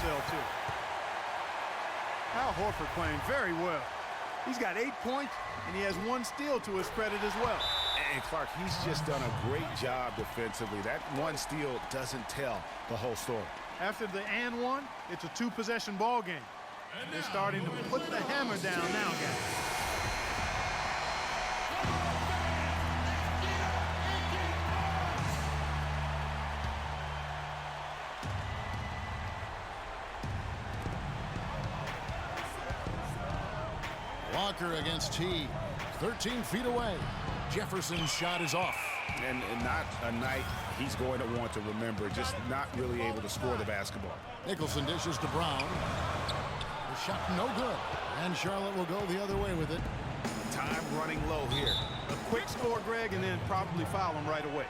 fell too. Al Horford playing very well. He's got 8 points, and he has 1 steal to his credit as well. And Clark, he's just done a great job defensively. That 1 steal doesn't tell the whole story. After the and 1, it's a 2-possession ball game. They're starting to put the hammer down now, guys. Walker against T. 13 feet away. Jefferson's shot is off. And not a night he's going to want to remember, just not really able to score the basketball. Nicholson dishes to Brown. The shot no good. And Charlotte will go the other way with it. Time running low here. A quick score, Greg, and then probably foul him right away.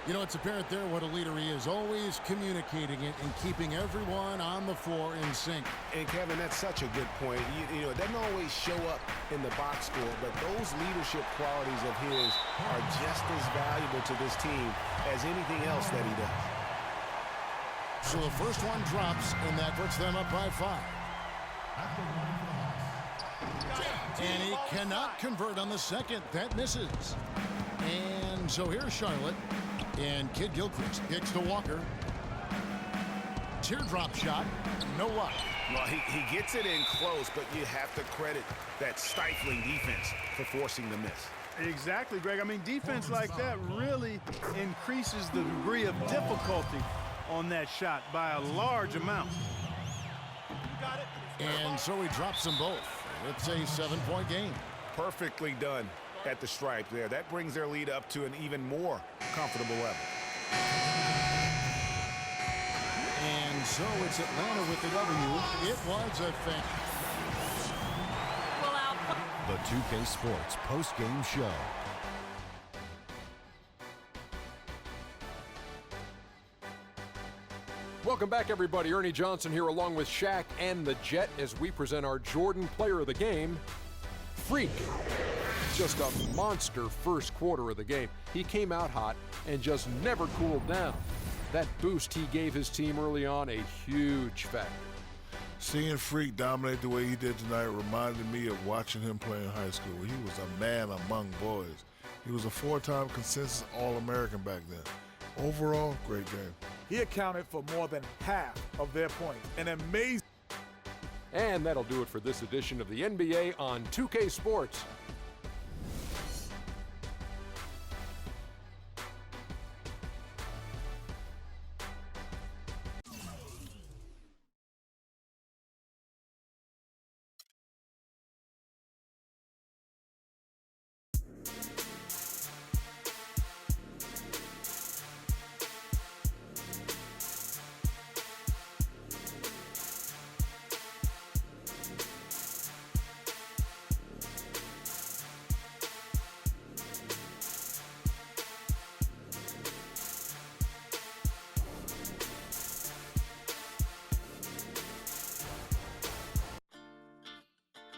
You know, it's apparent there what a leader he is, always communicating it and keeping everyone on the floor in sync. And, Kevin, that's such a good point. You know, it doesn't always show up in the box score, but those leadership qualities of his are just as valuable to this team as anything else that he does. So the first one drops, and that puts them up by 5. And he cannot convert on the second. That misses. And so here's Charlotte. And Kid Gilchrist kicks to Walker. Teardrop shot. No luck. Well, he gets it in close, but you have to credit that stifling defense for forcing the miss. Exactly, Greg. I mean, defense like that really increases the degree of difficulty on that shot by a large amount. And so he drops them both. It's a 7-point game. Perfectly done at the stripe there. That brings their lead up to an even more comfortable level. And so it's Atlanta with the W. It was a thing. The 2K Sports post-game show. Welcome back, everybody. Ernie Johnson here along with Shaq and the Jet as we present our Jordan Player of the Game, Freak. Just a monster first quarter of the game. He came out hot and just never cooled down. That boost he gave his team early on, a huge factor. Seeing Freak dominate the way he did tonight reminded me of watching him play in high school. He was a man among boys. He was a 4-time consensus All-American back then. Overall, great game. He accounted for more than half of their points. An amazing. And that'll do it for this edition of the NBA on 2K Sports.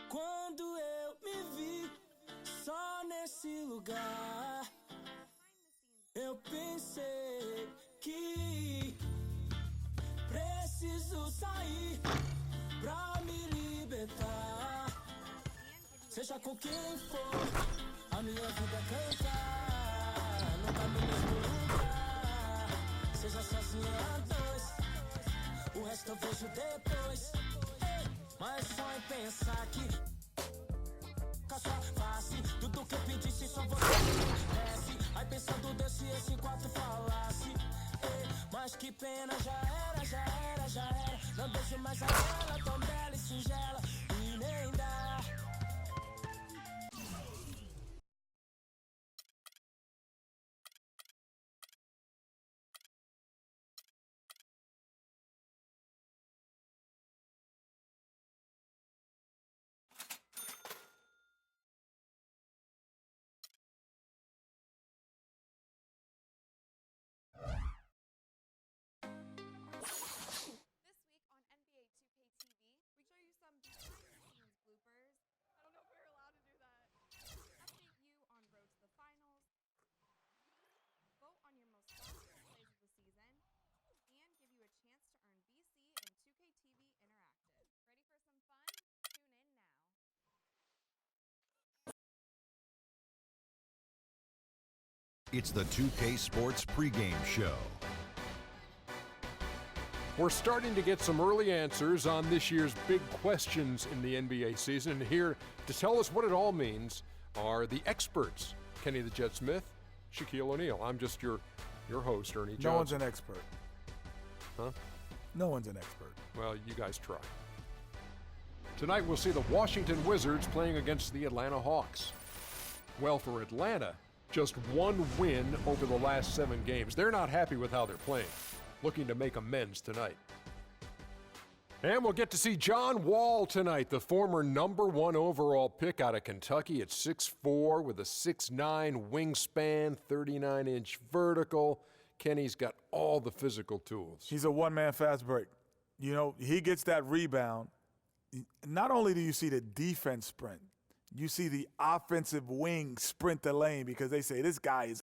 Quando eu me vi só nesse lugar, eu pensei que preciso sair pra me libertar. Seja com quem for, a minha vida cantar. Não tá no mesmo lugar. Seja sozinho a dois, o resto eu vejo depois. Mas só em pensar que com a sua face, tudo que eu pedisse só você desce. Aí pensando Deus se esse quarto falasse. Mas que pena, já era, já era, já era. Não deixo mais aquela tão bela e singela. E nem dá. This week on NBA 2K TV, we show you some It's the 2K Sports pregame show. We're starting to get some early answers on this year's big questions in the NBA season. And here to tell us what it all means are the experts. Kenny the Jet Smith, Shaquille O'Neal. I'm just your host, Ernie Johnson. No one's an expert. Huh? No one's an expert. Well, you guys try. Tonight we'll see the Washington Wizards playing against the Atlanta Hawks. Well, for Atlanta, just one win over the last 7 games. They're not happy with how they're playing, looking to make amends tonight. And we'll get to see John Wall tonight, the former #1 overall pick out of Kentucky at 6'4", with a 6'9" wingspan, 39-inch vertical. Kenny's got all the physical tools. He's a one-man fast break. You know, he gets that rebound. Not only do you see the defense sprint, you see the offensive wing sprint the lane because they say this guy is.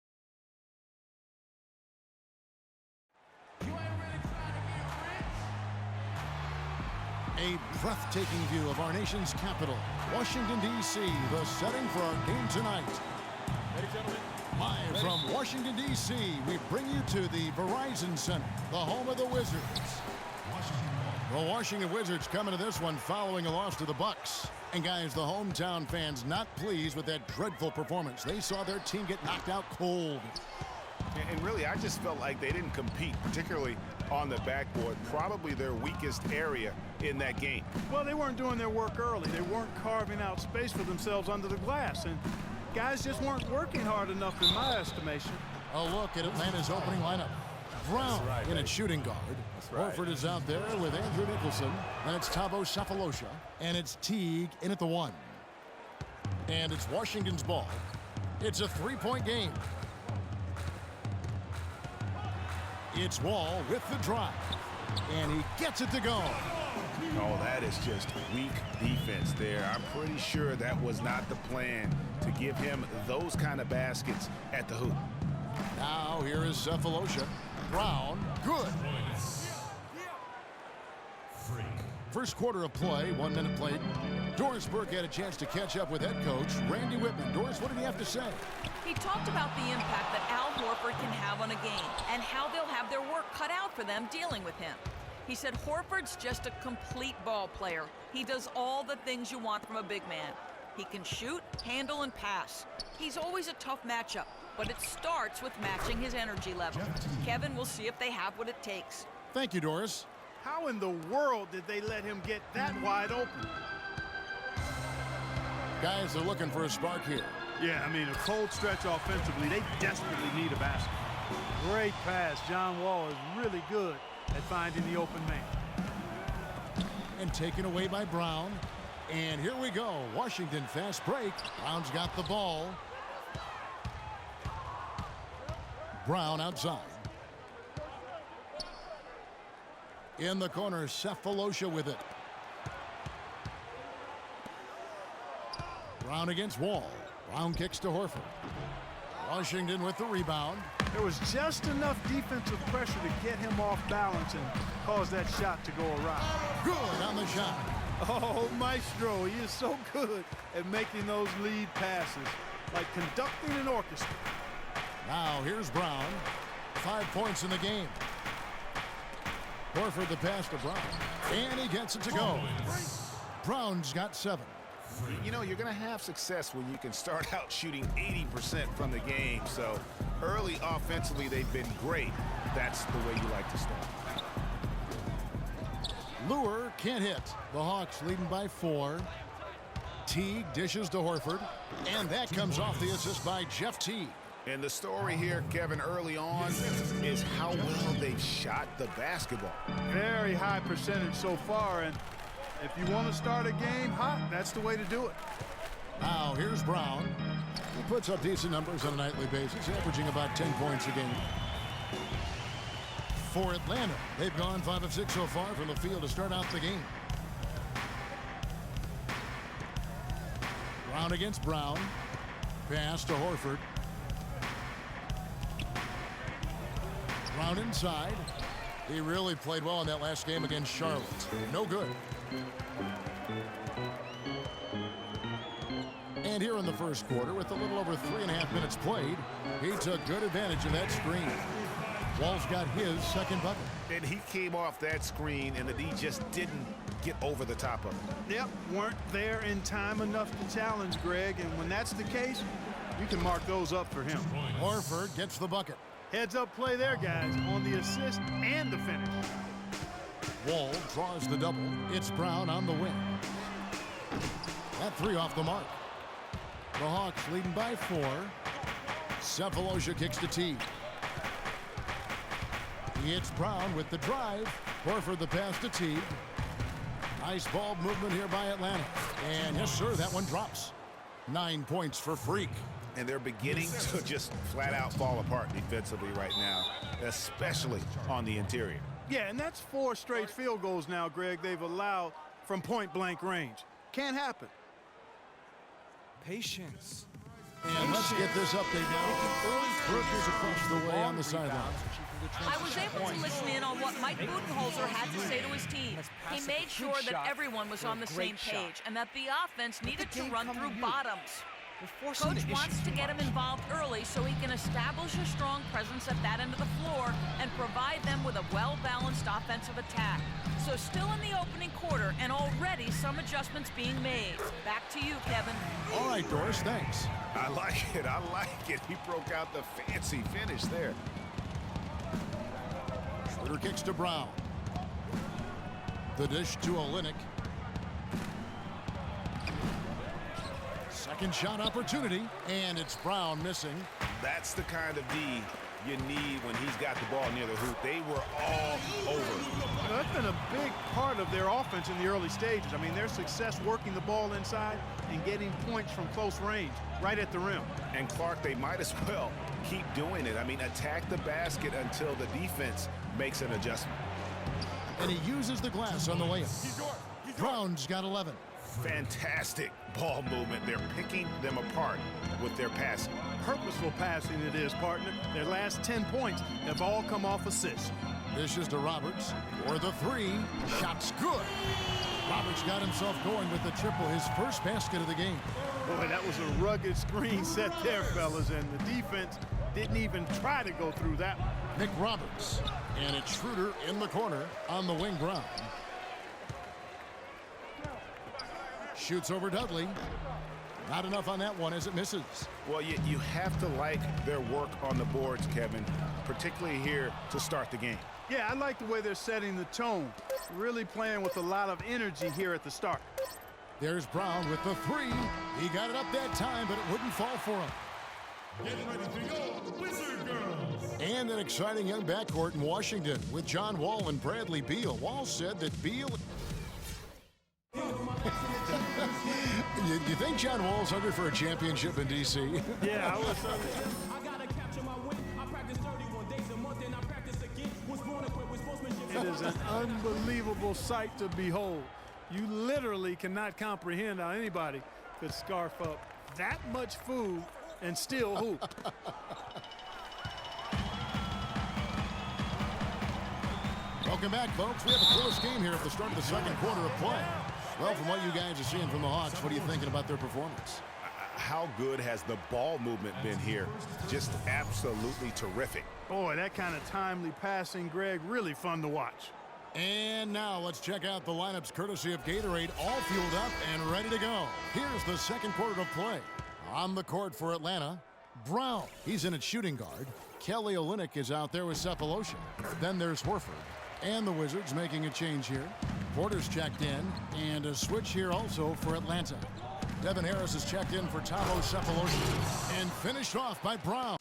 A breathtaking view of our nation's capital, Washington, D.C., the setting for our game tonight. Live from Washington, D.C., we bring you to the Verizon Center, the home of the Wizards. The Washington Wizards coming to this one following a loss to the Bucks. And guys, the hometown fans not pleased with that dreadful performance. They saw their team get knocked out cold. And really, I just felt like they didn't compete, particularly on the backboard, probably their weakest area in that game. Well, they weren't doing their work early. They weren't carving out space for themselves under the glass. And guys just weren't working hard enough in my estimation. A look at Atlanta's opening lineup. Brown in at shooting guard. Horford is out there with Andrew Nicholson. And it's Thabo Sefolosha. And it's Teague in at the 1. And it's Washington's ball. It's a 3-point game. It's Wall with the drive. And he gets it to go. Oh, that is just weak defense there. I'm pretty sure that was not the plan to give him those kind of baskets at the hoop. Now here is Sefolosha. Brown, good. First quarter of play, 1 minute played. Doris Burke had a chance to catch up with head coach Randy Whitman. Doris, what did he have to say? He talked about the impact that Al Horford can have on a game and how they'll have their work cut out for them dealing with him. He said Horford's just a complete ball player. He does all the things you want from a big man. He can shoot, handle, and pass. He's always a tough matchup, but it starts with matching his energy level. Kevin will see if they have what it takes. Thank you, Doris. How in the world did they let him get that wide open? Guys, they're looking for a spark here. Yeah, I mean, a cold stretch offensively. They desperately need a basket. Great pass. John Wall is really good at finding the open man. And taken away by Brown. And here we go. Washington fast break. Brown's got the ball. Brown outside. In the corner, Sefolosha with it. Brown against Wall. Brown kicks to Horford. Washington with the rebound. There was just enough defensive pressure to get him off balance and cause that shot to go awry. Good on the shot. Oh, Maestro, he is so good at making those lead passes, like conducting an orchestra. Now here's Brown. 5 points in the game. Horford the pass to Brown. And he gets it to go. Brown's got 7. You know, you're going to have success when you can start out shooting 80% from the game. So early offensively, they've been great. That's the way you like to start. Lure can't hit. The Hawks leading by 4. Teague dishes to Horford. And that comes off the assist by Jeff Teague. And the story here, Kevin, early on is how well they've shot the basketball. Very high percentage so far, and if you want to start a game hot, that's the way to do it. Now here's Brown. He puts up decent numbers on a nightly basis, averaging about 10 points a game. For Atlanta, they've gone 5 of 6 so far from the field to start out the game. Brown against Brown. Pass to Horford. Brown inside. He really played well in that last game against Charlotte. No good. And here in the first quarter, with a little over 3.5 minutes played, he took good advantage of that screen. Wall's got his second bucket. And he came off that screen, and the D just didn't get over the top of it. Yep, weren't there in time enough to challenge Greg, and when that's the case, you can mark those up for him. Horford gets the bucket. Heads up play there, guys, on the assist and the finish. Wall draws the double. It's Brown on the wing. That three off the mark. The Hawks leading by 4. Sefolosha kicks to Teague. It's Brown with the drive. Horford the pass to Teague. Nice ball movement here by Atlanta. And yes, sir, that one drops. 9 points for Freak. And they're beginning to just flat out fall apart defensively right now, especially on the interior. Yeah, and that's 4 straight field goals now, Greg, they've allowed from point-blank range. Can't happen. Patience. And let's get this update now. Brooke is across the way on the sideline. I was able to listen in on what Mike Budenholzer had to say to his team. He made sure that everyone was on the same page and that the offense needed to run through bottoms. Coach wants to get him involved early so he can establish a strong presence at that end of the floor and provide them with a well-balanced offensive attack. So still in the opening quarter and already some adjustments being made. Back to you, Kevin. All right, Doris, thanks. I like it. I like it. He broke out the fancy finish there. Schroeder kicks to Brown. The dish to Olynyk. Second shot opportunity, and it's Brown missing. That's the kind of D you need when he's got the ball near the hoop. They were all over. That's been a big part of their offense in the early stages. I mean, their success working the ball inside and getting points from close range, right at the rim. And Clark, they might as well keep doing it. I mean, attack the basket until the defense makes an adjustment. And he uses the glass on the layup. Brown's got 11. Fantastic ball movement. They're picking them apart with their passing. Purposeful passing it is, partner. Their last 10 points have all come off assists. This is to Roberts for the 3. Shot's good. Roberts got himself going with the triple, his first basket of the game. Boy, that was a rugged screen set there, fellas, and the defense didn't even try to go through that one. Nick Roberts. And it's Schroeder in the corner on the wing. Brown shoots over Dudley. Not enough on that one as it misses. Well, you have to like their work on the boards, Kevin, particularly here to start the game. Yeah, I like the way they're setting the tone. Really playing with a lot of energy here at the start. There's Brown with the 3. He got it up that time, but it wouldn't fall for him. Get ready to go, Wizard Girls! And an exciting young backcourt in Washington with John Wall and Bradley Beal. Wall said that Beal... You think John Wall's hungry for a championship in D.C.? Yeah, I was. It is an unbelievable sight to behold. You literally cannot comprehend how anybody could scarf up that much food and still hoop. Welcome back, folks. We have a close game here at the start of the second quarter of play. Well, from what you guys are seeing from the Hawks, what are you thinking about their performance? How good has the ball movement been here? Just absolutely terrific. Boy, that kind of timely passing, Greg, really fun to watch. And now let's check out the lineups courtesy of Gatorade, all fueled up and ready to go. Here's the second quarter of play. On the court for Atlanta, Brown. He's in at shooting guard. Kelly Olynyk is out there with Sefolosha. Then there's Horford. And the Wizards making a change here. Porter's checked in, and a switch here also for Atlanta. Devin Harris is checked in for Thabo Sefolosha, and finished off by Brown.